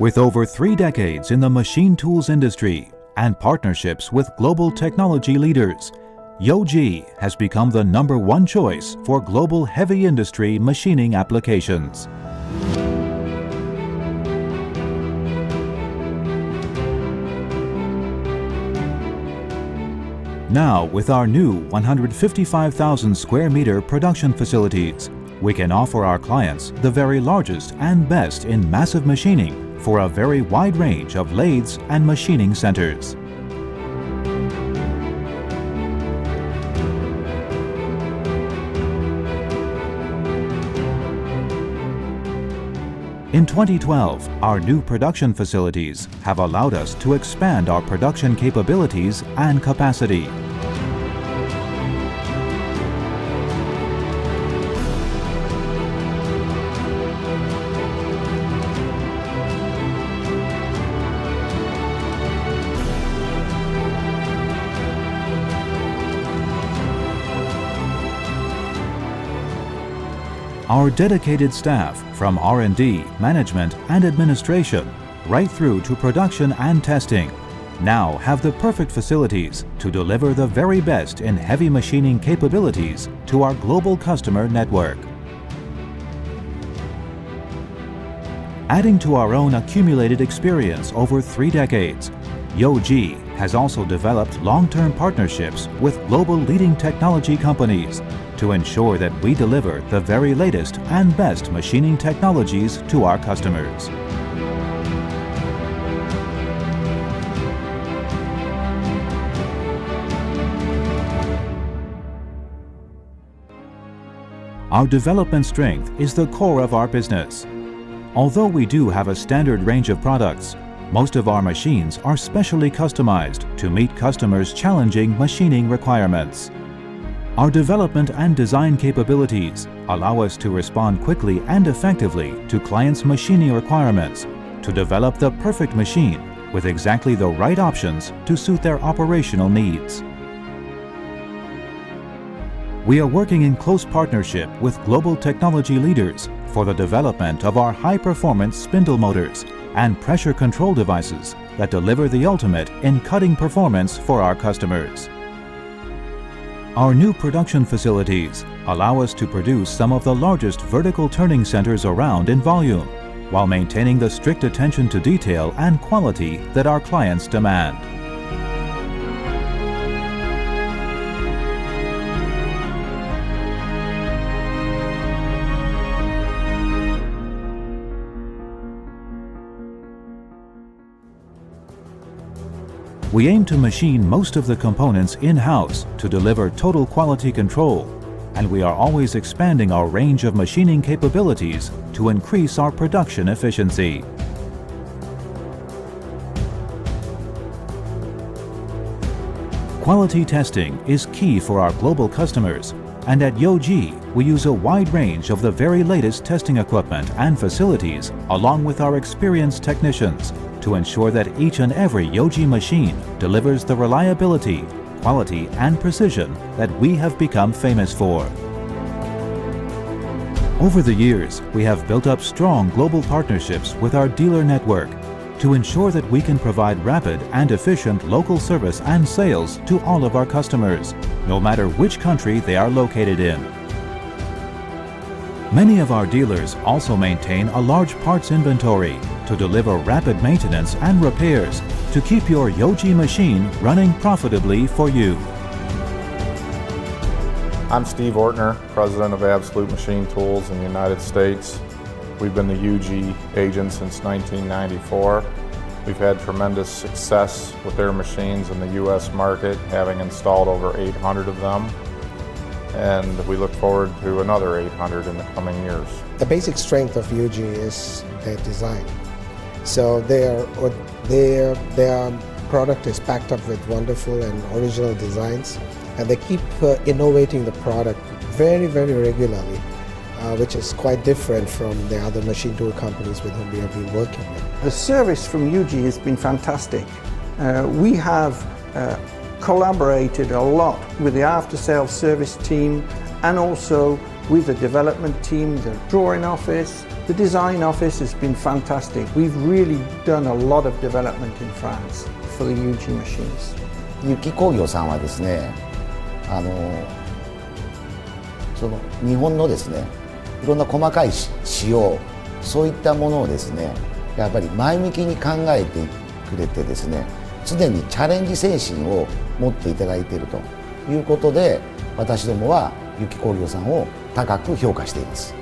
With over 3 decades in the machine tools industry and partnerships with global technology leaders, You Ji has become the #1 choice for global heavy industry machining applications. Now, with our new 155,000 square meter production facilities, we can offer our clients the very largest and best in massive machining for a very wide range of lathes and machining centers. In 2012, our new production facilities have allowed us to expand our production capabilities and capacity. Our dedicated staff, from R&D, management and administration, right through to production and testing, now have the perfect facilities to deliver the very best in heavy machining capabilities to our global customer network. Adding to our own accumulated experience over 3 decades, You Ji has also developed long-term partnerships with global leading technology companies to ensure that we deliver the very latest and best machining technologies to our customers. Our development strength is the core of our business. Although we do have a standard range of products, most of our machines are specially customized to meet customers' challenging machining requirements. Our development and design capabilities allow us to respond quickly and effectively to clients' machining requirements to develop the perfect machine with exactly the right options to suit their operational needs. We are working in close partnership with global technology leaders for the development of our high-performance spindle motors and pressure control devices that deliver the ultimate in cutting performance for our customers. Our new production facilities allow us to produce some of the largest vertical turning centers around in volume, while maintaining the strict attention to detail and quality that our clients demand. We aim to machine most of the components in-house to deliver total quality control, and we are always expanding our range of machining capabilities to increase our production efficiency. Quality testing is key for our global customers, and at You Ji, we use a wide range of the very latest testing equipment and facilities along with our experienced technicians to ensure that each and every You Ji machine delivers the reliability, quality and precision that we have become famous for. Over the years, we have built up strong global partnerships with our dealer network to ensure that we can provide rapid and efficient local service and sales to all of our customers, no matter which country they are located in. Many of our dealers also maintain a large parts inventory to deliver rapid maintenance and repairs to keep your You Ji machine running profitably for you. I'm Steve Ortner, President of Absolute Machine Tools in the United States. We've been the You Ji agent since 1994. We've had tremendous success with their machines in the U.S. market, having installed over 800 of them. And we look forward to another 800 in the coming years. The basic strength of You Ji is their design. So their product is packed up with wonderful and original designs, and they keep innovating the product very, very regularly, which is quite different from the other machine tool companies with whom we have been working with. The service from You Ji has been fantastic. We have collaborated a lot with the after-sales service team and also with the development team, the drawing office, the design office has been fantastic. We've really done a lot of development in France for the UG machines. 有機工業さんはですね、その日本のですね、いろんな細かい仕様、そういったものをですね、やっぱり前向きに考えてくれてですね、常にチャレンジ精神を持っていただいているということで、私どもは有機工業さんを高く評価しています。